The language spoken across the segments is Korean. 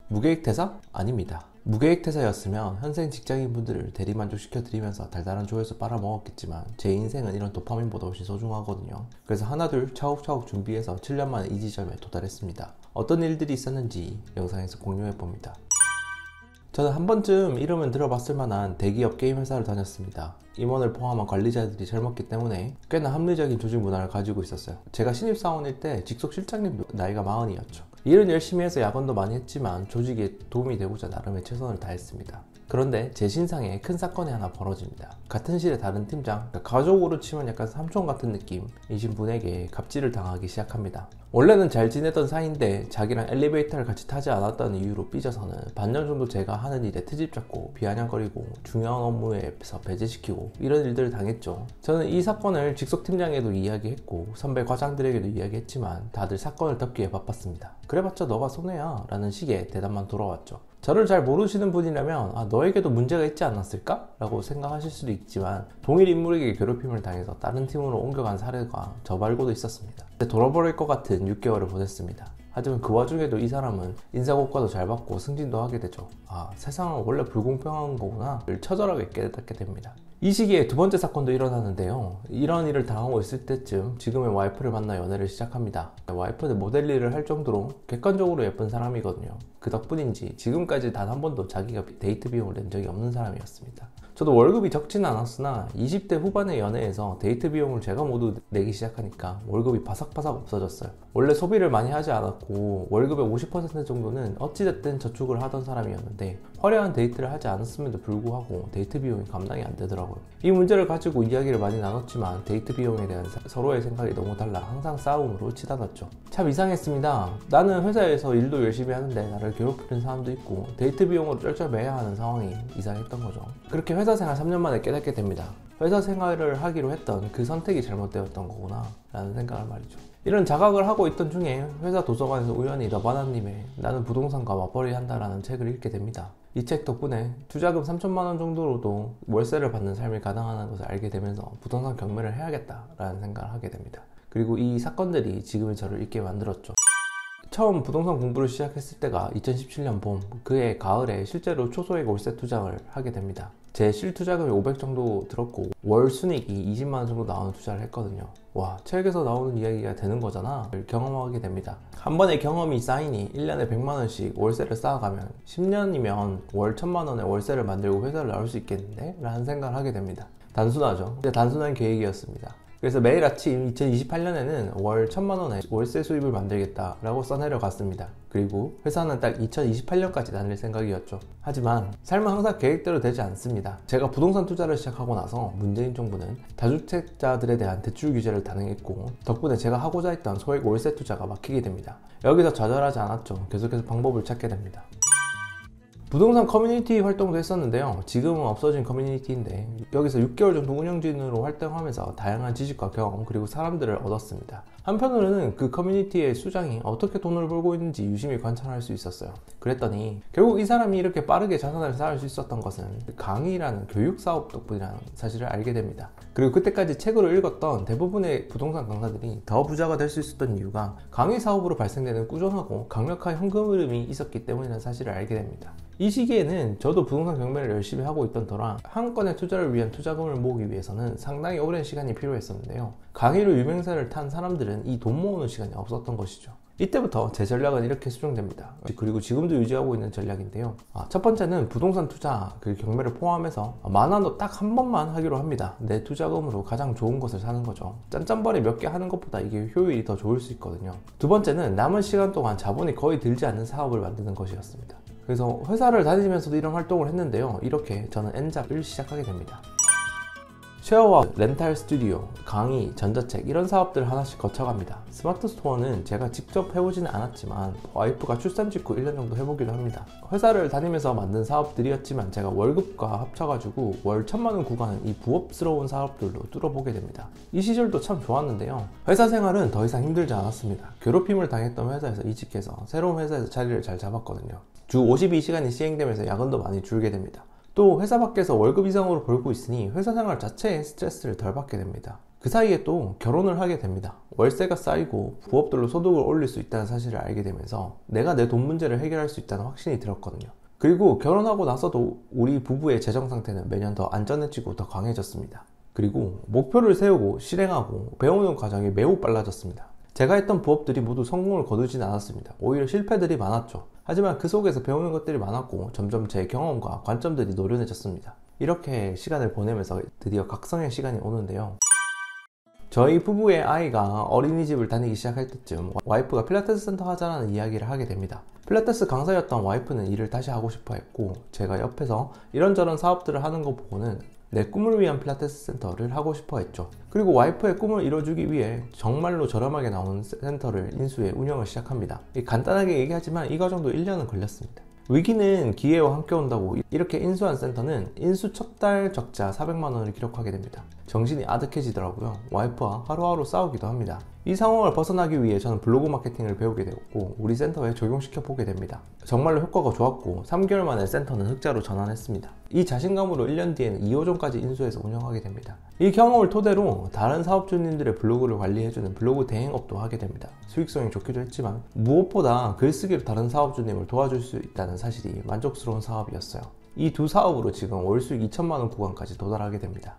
무계획 퇴사? 아닙니다. 무계획 퇴사였으면 현생 직장인분들을 대리만족시켜드리면서 달달한 조회수 빨아먹었겠지만 제 인생은 이런 도파민보다 훨씬 소중하거든요. 그래서 하나둘 차곡차곡 준비해서 7년 만에 이 지점에 도달했습니다. 어떤 일들이 있었는지 영상에서 공유해봅니다. 저는 한 번쯤 이름은 들어봤을 만한 대기업 게임 회사를 다녔습니다. 임원을 포함한 관리자들이 젊었기 때문에 꽤나 합리적인 조직 문화를 가지고 있었어요. 제가 신입사원일 때 직속 실장님 나이가 40이었죠. 일은 열심히 해서 야근도 많이 했지만 조직에 도움이 되고자 나름의 최선을 다했습니다. 그런데 제 신상에 큰 사건이 하나 벌어집니다. 같은 실의 다른 팀장, 가족으로 치면 약간 삼촌 같은 느낌이신 분에게 갑질을 당하기 시작합니다. 원래는 잘 지내던 사이인데 자기랑 엘리베이터를 같이 타지 않았다는 이유로 삐져서는 반년 정도 제가 하는 일에 트집 잡고 비아냥거리고 중요한 업무에서 배제시키고 이런 일들을 당했죠. 저는 이 사건을 직속 팀장에도 이야기했고 선배 과장들에게도 이야기했지만 다들 사건을 덮기에 바빴습니다. 그래봤자 너가 손해야 라는 식의 대답만 돌아왔죠. 저를 잘 모르시는 분이라면 너에게도 문제가 있지 않았을까? 라고 생각하실 수도 있지만 동일 인물에게 괴롭힘을 당해서 다른 팀으로 옮겨간 사례가 저 말고도 있었습니다. 돌아버릴 것 같은 6개월을 보냈습니다. 하지만 그 와중에도 이 사람은 인사고과도 잘 받고 승진도 하게 되죠. 세상은 원래 불공평한 거구나 를 처절하게 깨닫게 됩니다. 이 시기에 두 번째 사건도 일어나는데요. 이런 일을 당하고 있을 때쯤 지금의 와이프를 만나 연애를 시작합니다. 와이프는 모델 일을 할 정도로 객관적으로 예쁜 사람이거든요. 그 덕분인지 지금까지 단 한 번도 자기가 데이트 비용을 낸 적이 없는 사람이었습니다. 저도 월급이 적지는 않았으나 20대 후반의 연애에서 데이트 비용을 제가 모두 내기 시작하니까 월급이 바삭바삭 없어졌어요. 원래 소비를 많이 하지 않았고 월급의 50% 정도는 어찌됐든 저축을 하던 사람이었는데 화려한 데이트를 하지 않았음에도 불구하고 데이트 비용이 감당이 안 되더라고요. 이 문제를 가지고 이야기를 많이 나눴지만 데이트 비용에 대한 서로의 생각이 너무 달라 항상 싸움으로 치닫았죠. 참 이상했습니다. 나는 회사에서 일도 열심히 하는데 나를 괴롭히는 사람도 있고 데이트 비용으로 쩔쩔매야 하는 상황이 이상했던 거죠. 그렇게 회사 생활 3년 만에 깨닫게 됩니다. 회사 생활을 하기로 했던 그 선택이 잘못되었던 거구나 라는 생각을 말이죠. 이런 자각을 하고 있던 중에 회사 도서관에서 우연히 너바나님의 나는 부동산과 맞벌이 한다라는 책을 읽게 됩니다. 이 책 덕분에 투자금 3천만 원 정도로도 월세를 받는 삶이 가능하다는 것을 알게 되면서 부동산 경매를 해야겠다라는 생각을 하게 됩니다. 그리고 이 사건들이 지금의 저를 있게 만들었죠. 처음 부동산 공부를 시작했을 때가 2017년 봄, 그해 가을에 실제로 초소액 월세 투자를 하게 됩니다. 제 실투자금이 500 정도 들었고 월 순이익이 20만 원 정도 나오는 투자를 했거든요. 와, 책에서 나오는 이야기가 되는 거잖아 를 경험하게 됩니다. 한 번의 경험이 쌓이니 1년에 100만 원씩 월세를 쌓아가면 10년이면 월 1000만 원의 월세를 만들고 회사를 나올 수 있겠는데? 라는 생각을 하게 됩니다. 단순하죠. 단순한 계획이었습니다. 그래서 매일 아침 2028년에는 월 1000만 원의 월세 수입을 만들겠다라고 써내려갔습니다. 그리고 회사는 딱 2028년까지 다닐 생각이었죠. 하지만 삶은 항상 계획대로 되지 않습니다. 제가 부동산 투자를 시작하고 나서 문재인 정부는 다주택자들에 대한 대출 규제를 단행했고 덕분에 제가 하고자 했던 소액 월세 투자가 막히게 됩니다. 여기서 좌절하지 않았죠. 계속해서 방법을 찾게 됩니다. 부동산 커뮤니티 활동도 했었는데요. 지금은 없어진 커뮤니티인데 여기서 6개월 정도 운영진으로 활동하면서 다양한 지식과 경험 그리고 사람들을 얻었습니다. 한편으로는 그 커뮤니티의 수장이 어떻게 돈을 벌고 있는지 유심히 관찰할 수 있었어요. 그랬더니 결국 이 사람이 이렇게 빠르게 자산을 쌓을 수 있었던 것은 강의라는 교육사업 덕분이라는 사실을 알게 됩니다. 그리고 그때까지 책으로 읽었던 대부분의 부동산 강사들이 더 부자가 될 수 있었던 이유가 강의 사업으로 발생되는 꾸준하고 강력한 현금 흐름이 있었기 때문이라는 사실을 알게 됩니다. 이 시기에는 저도 부동산 경매를 열심히 하고 있던 터라 한 건의 투자를 위한 투자금을 모으기 위해서는 상당히 오랜 시간이 필요했었는데요. 강의로 유명세를 탄 사람들은 이 돈 모으는 시간이 없었던 것이죠. 이때부터 제 전략은 이렇게 수정됩니다. 그리고 지금도 유지하고 있는 전략인데요. 첫 번째는 부동산 투자 그 경매를 포함해서 만원도 딱 한 번만 하기로 합니다. 내 투자금으로 가장 좋은 것을 사는 거죠. 짠짠거리 몇 개 하는 것보다 이게 효율이 더 좋을 수 있거든요. 두 번째는 남은 시간 동안 자본이 거의 들지 않는 사업을 만드는 것이었습니다. 그래서 회사를 다니면서도 이런 활동을 했는데요. 이렇게 저는 N잡을 시작하게 됩니다. 쉐어와 렌탈 스튜디오, 강의, 전자책 이런 사업들을 하나씩 거쳐갑니다. 스마트 스토어는 제가 직접 해보지는 않았지만 와이프가 출산 직후 1년 정도 해보기도 합니다. 회사를 다니면서 만든 사업들이었지만 제가 월급과 합쳐가지고 월 1000만 원 구간은 이 부업스러운 사업들로 뚫어보게 됩니다. 이 시절도 참 좋았는데요. 회사 생활은 더 이상 힘들지 않았습니다. 괴롭힘을 당했던 회사에서 이직해서 새로운 회사에서 자리를 잘 잡았거든요. 주 52시간이 시행되면서 야근도 많이 줄게 됩니다. 또 회사 밖에서 월급 이상으로 벌고 있으니 회사 생활 자체에 스트레스를 덜 받게 됩니다. 그 사이에 또 결혼을 하게 됩니다. 월세가 쌓이고 부업들로 소득을 올릴 수 있다는 사실을 알게 되면서 내가 내 돈 문제를 해결할 수 있다는 확신이 들었거든요. 그리고 결혼하고 나서도 우리 부부의 재정 상태는 매년 더 안전해지고 더 강해졌습니다. 그리고 목표를 세우고 실행하고 배우는 과정이 매우 빨라졌습니다. 제가 했던 부업들이 모두 성공을 거두진 않았습니다. 오히려 실패들이 많았죠. 하지만 그 속에서 배우는 것들이 많았고 점점 제 경험과 관점들이 노련해졌습니다. 이렇게 시간을 보내면서 드디어 각성의 시간이 오는데요. 저희 부부의 아이가 어린이집을 다니기 시작할 때쯤 와이프가 필라테스 센터 하자라는 이야기를 하게 됩니다. 필라테스 강사였던 와이프는 일을 다시 하고 싶어 했고 제가 옆에서 이런저런 사업들을 하는 거 보고는 내 꿈을 위한 필라테스 센터를 하고 싶어 했죠. 그리고 와이프의 꿈을 이뤄주기 위해 정말로 저렴하게 나오는 센터를 인수해 운영을 시작합니다. 간단하게 얘기하지만 이 과정도 1년은 걸렸습니다. 위기는 기회와 함께 온다고 이렇게 인수한 센터는 인수 첫 달 적자 400만 원을 기록하게 됩니다. 정신이 아득해지더라고요. 와이프와 하루하루 싸우기도 합니다. 이 상황을 벗어나기 위해 저는 블로그 마케팅을 배우게 되었고 우리 센터에 적용시켜 보게 됩니다. 정말로 효과가 좋았고 3개월 만에 센터는 흑자로 전환했습니다. 이 자신감으로 1년 뒤에는 2호점까지 인수해서 운영하게 됩니다. 이 경험을 토대로 다른 사업주님들의 블로그를 관리해주는 블로그 대행업도 하게 됩니다. 수익성이 좋기도 했지만 무엇보다 글쓰기로 다른 사업주님을 도와줄 수 있다는 사실이 만족스러운 사업이었어요. 이 두 사업으로 지금 월 수익 2천만 원 구간까지 도달하게 됩니다.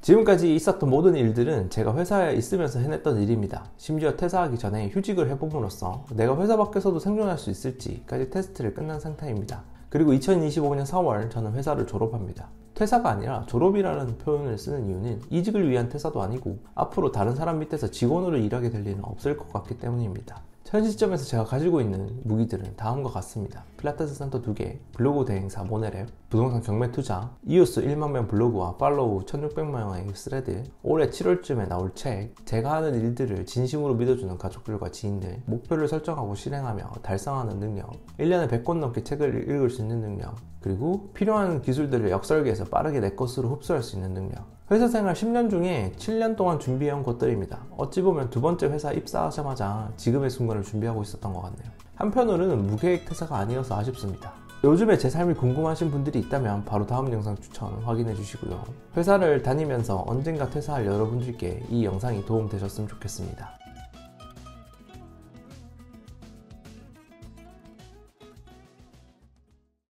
지금까지 있었던 모든 일들은 제가 회사에 있으면서 해냈던 일입니다. 심지어 퇴사하기 전에 휴직을 해봄으로써 내가 회사 밖에서도 생존할 수 있을지까지 테스트를 끝난 상태입니다. 그리고 2025년 4월 저는 회사를 졸업합니다. 퇴사가 아니라 졸업이라는 표현을 쓰는 이유는 이직을 위한 퇴사도 아니고 앞으로 다른 사람 밑에서 직원으로 일하게 될 일은 없을 것 같기 때문입니다. 현 시점에서 제가 가지고 있는 무기들은 다음과 같습니다. 필라테스 센터 2개, 블로그 대행사 모네랩, 부동산 경매 투자, 이웃수 1만 명 블로그와 팔로우 1600명의 스레드, 올해 7월쯤에 나올 책, 제가 하는 일들을 진심으로 믿어주는 가족들과 지인들, 목표를 설정하고 실행하며 달성하는 능력, 1년에 100권 넘게 책을 읽을 수 있는 능력, 그리고 필요한 기술들을 역설계해서 빠르게 내 것으로 흡수할 수 있는 능력. 회사 생활 10년 중에 7년 동안 준비해온 것들입니다. 어찌 보면 두 번째 회사 입사하자마자 지금의 순간을 준비하고 있었던 것 같네요. 한편으로는 무계획 퇴사가 아니어서 아쉽습니다. 요즘에 제 삶이 궁금하신 분들이 있다면 바로 다음 영상 추천 확인해 주시고요. 회사를 다니면서 언젠가 퇴사할 여러분들께 이 영상이 도움되셨으면 좋겠습니다.